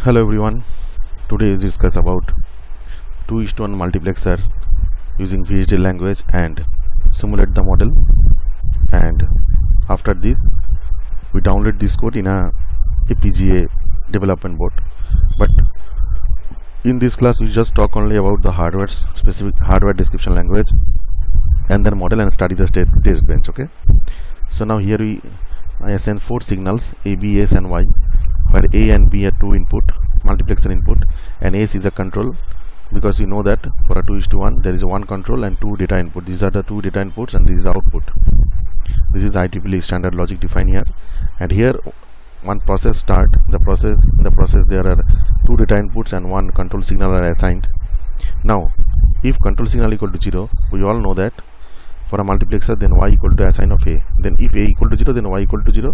Hello everyone, today we discuss about 2:1 multiplexer using VHDL language and simulate the model. And after this we download this code in a FPGA development board. But in this class we just talk only about the specific hardware description language and then model and study the test bench. Okay, so now here I assign 4 signals A, B, S and Y, where A and B are 2 input multiplexer input and S is a control, because you know that for a 2:1 there is a 1 control and 2 data input. These are the 2 data inputs and this is the output. This is IEEE standard logic defined here, and here one process start. In the process there are 2 data inputs and 1 control signal are assigned. Now if control signal equal to 0, we all know that for a multiplexer then Y equal to assign of A, then if A equal to 0 then Y equal to 0,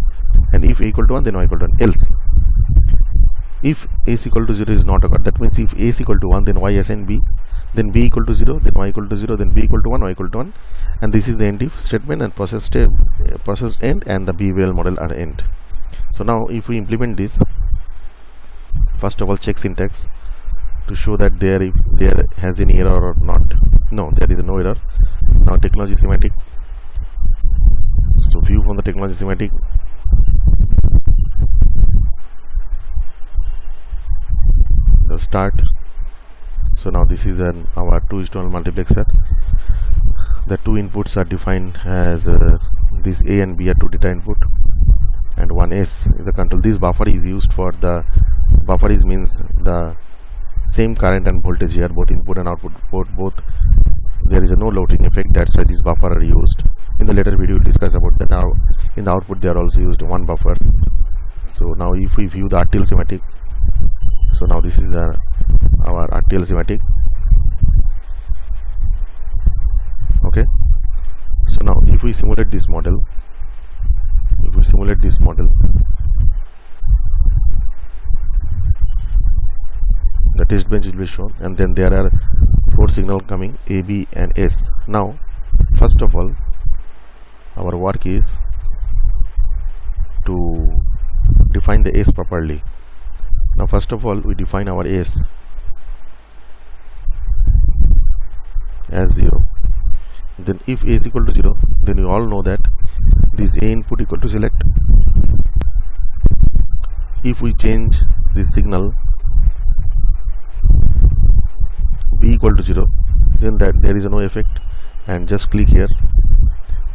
and if A equal to 1 then Y equal to 1. Else if A is equal to 0 is not occurred, that means if A is equal to 1 then Y assign B, then B equal to 0 then Y equal to 0, then B equal to 1 Y equal to 1, and this is the end if statement, and process end and the behavioral model are end. So now if we implement this, first of all check syntax to show that if there has any error or not. No, there is no error. Now technology schematic, so view from the technology schematic. The start. So now this is our 2:1 multiplexer. The 2 inputs are defined as this A and B are 2 data input and 1 S is a control. This buffer is used for the buffer means the same current and voltage here, both input and output port, both there is no loading effect, that's why this buffer are used. In the later video we'll discuss about that. Now in the output they are also used 1 buffer. So now if we view the RTL schematic, so now this is our RTL schematic. Okay, so now if we simulate this model, the test bench will be shown, and then there are 4 signals coming A, B and S. Now first of all our work is to define the S properly. Now first of all we define our S as 0. Then if A is equal to 0, then you all know that this A input equal to select. If we change this signal B equal to 0, then that there is no effect, and just click here,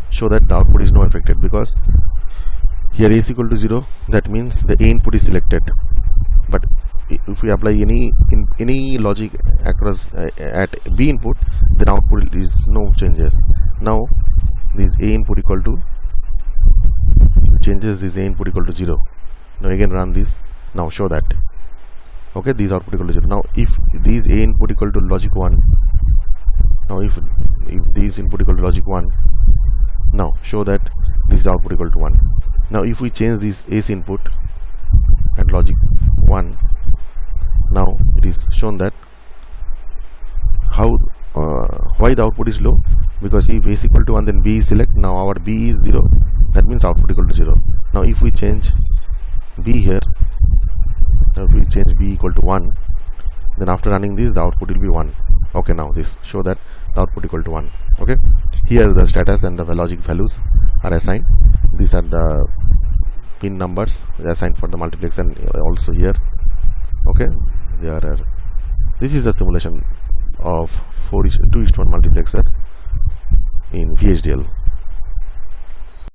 show that the output is not affected, because here A is equal to 0, that means the A input is selected. But if we apply any logic across at B input, then output is no changes. Now this A input equal to changes, this A input equal to 0. Now again run this. Now show that okay, these output equal to 0. Now if these A input equal to logic 1, now if these input equal to logic 1, now show that this output equal to 1. Now if we change this S input at logic 1, now it is shown that why the output is low, because if A is equal to 1 then B is select. Now our B is 0, that means output equal to 0. Now if we change B here, now if we change B equal to 1, then after running this the output will be 1. Okay, now this show that the output equal to 1. Okay, here the status and the logic values are assigned. These are the pin numbers assigned for the multiplex, and also here. Okay, this is a simulation of 2:1 multiplexer in VHDL.